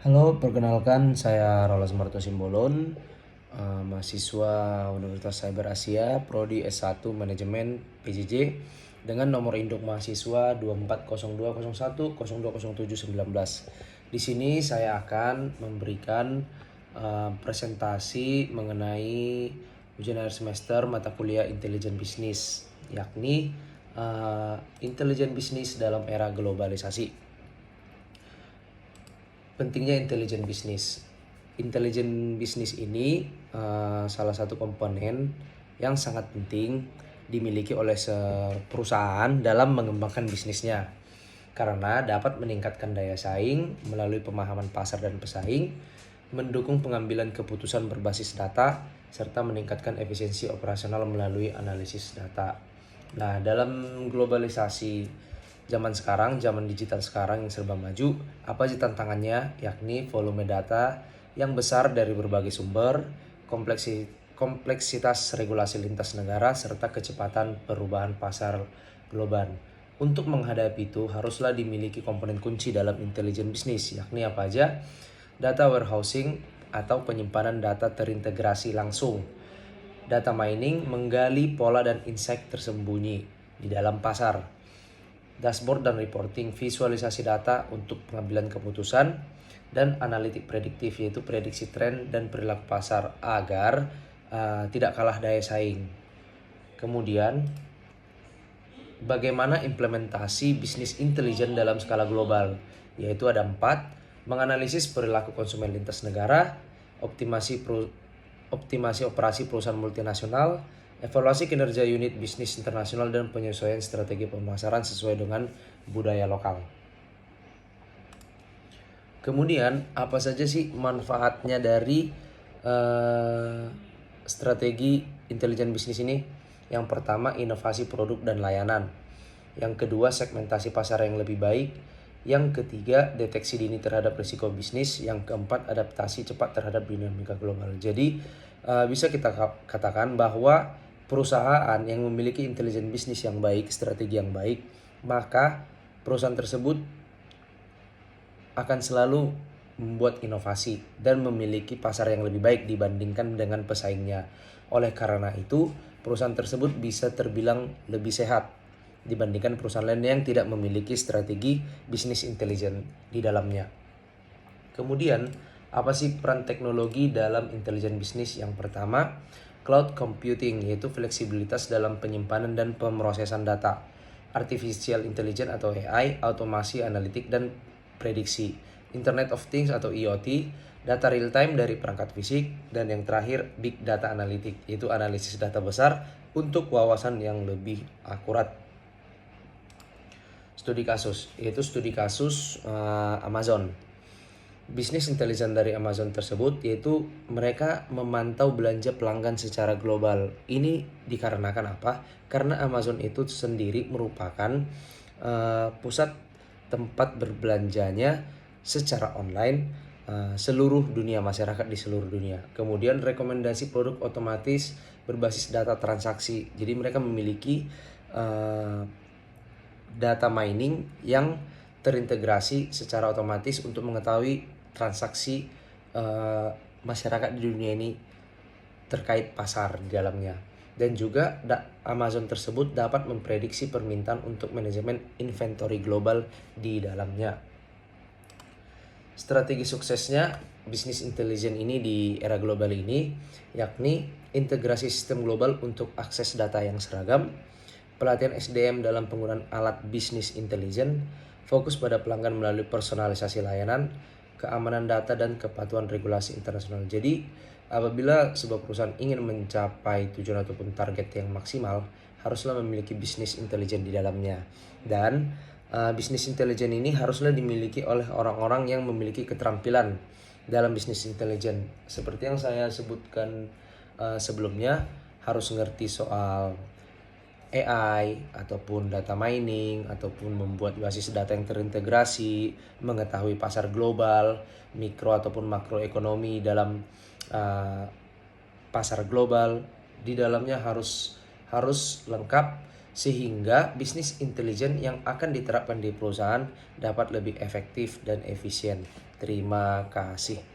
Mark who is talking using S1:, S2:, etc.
S1: Halo, perkenalkan saya Rolas Marto Simbolon, mahasiswa Universitas Cyber Asia, Prodi S1 Manajemen PJJ dengan nomor induk mahasiswa 240201020719. Di sini saya akan memberikan presentasi mengenai ujian akhir semester mata kuliah intelijen bisnis, yakni intelijen bisnis dalam era globalisasi. Pentingnya intelijen bisnis. Intelijen bisnis ini salah satu komponen yang sangat penting dimiliki oleh perusahaan dalam mengembangkan bisnisnya, karena dapat meningkatkan daya saing melalui pemahaman pasar dan pesaing, mendukung pengambilan keputusan berbasis data, serta meningkatkan efisiensi operasional melalui analisis data. Nah, dalam globalisasi zaman sekarang, zaman digital sekarang yang serba maju, apa sih tantangannya? Yakni volume data yang besar dari berbagai sumber, kompleksitas regulasi lintas negara, serta kecepatan perubahan pasar global. Untuk menghadapi itu, haruslah dimiliki komponen kunci dalam intelijen bisnis, yakni apa aja? Data warehousing atau penyimpanan data terintegrasi langsung. Data mining menggali pola dan insight tersembunyi di dalam pasar. Dashboard dan reporting, visualisasi data untuk pengambilan keputusan, dan analitik prediktif, yaitu prediksi tren dan perilaku pasar agar tidak kalah daya saing. Kemudian, bagaimana implementasi bisnis intelijen dalam skala global? Yaitu ada 4, menganalisis perilaku konsumen lintas negara, optimasi operasi perusahaan multinasional, evaluasi kinerja unit bisnis internasional, dan penyesuaian strategi pemasaran sesuai dengan budaya lokal. Kemudian, apa saja sih manfaatnya dari strategi intelijen bisnis ini? Yang pertama, inovasi produk dan layanan. Yang kedua, segmentasi pasar yang lebih baik. Yang ketiga, deteksi dini terhadap risiko bisnis. Yang keempat, adaptasi cepat terhadap dinamika global. Jadi, bisa kita katakan bahwa perusahaan yang memiliki intelijen bisnis yang baik, strategi yang baik, maka perusahaan tersebut akan selalu membuat inovasi dan memiliki pasar yang lebih baik dibandingkan dengan pesaingnya. Oleh karena itu, perusahaan tersebut bisa terbilang lebih sehat dibandingkan perusahaan lain yang tidak memiliki strategi bisnis intelijen di dalamnya. Kemudian, apa sih peran teknologi dalam intelijen bisnis? Yang pertama, cloud computing, yaitu fleksibilitas dalam penyimpanan dan pemrosesan data. Artificial intelligence atau AI, automasi analitik dan prediksi. Internet of Things atau IoT, data real time dari perangkat fisik. Dan yang terakhir, big data analytic, yaitu analisis data besar untuk wawasan yang lebih akurat. Studi kasus, yaitu studi kasus Amazon. Bisnis intelijen dari Amazon tersebut yaitu mereka memantau belanja pelanggan secara global. Ini dikarenakan apa? Karena Amazon itu sendiri merupakan pusat tempat berbelanjanya secara online seluruh dunia, masyarakat di seluruh dunia. Kemudian rekomendasi produk otomatis berbasis data transaksi. Jadi mereka memiliki data mining yang terintegrasi secara otomatis untuk mengetahui transaksi masyarakat di dunia ini terkait pasar di dalamnya. Dan juga Amazon tersebut dapat memprediksi permintaan untuk manajemen inventory global di dalamnya. Strategi suksesnya bisnis intelijen ini di era global ini yakni integrasi sistem global untuk akses data yang seragam, pelatihan SDM dalam penggunaan alat bisnis intelijen, fokus pada pelanggan melalui personalisasi layanan, keamanan data, dan kepatuhan regulasi internasional. Jadi, apabila sebuah perusahaan ingin mencapai tujuan ataupun target yang maksimal, haruslah memiliki bisnis intelijen di dalamnya. Dan bisnis intelijen ini haruslah dimiliki oleh orang-orang yang memiliki keterampilan dalam bisnis intelijen. Seperti yang saya sebutkan sebelumnya, harus ngerti soal AI ataupun data mining ataupun membuat basis data yang terintegrasi, mengetahui pasar global, mikro ataupun makroekonomi dalam pasar global. Di dalamnya harus lengkap sehingga bisnis intelijen yang akan diterapkan di perusahaan dapat lebih efektif dan efisien. Terima kasih.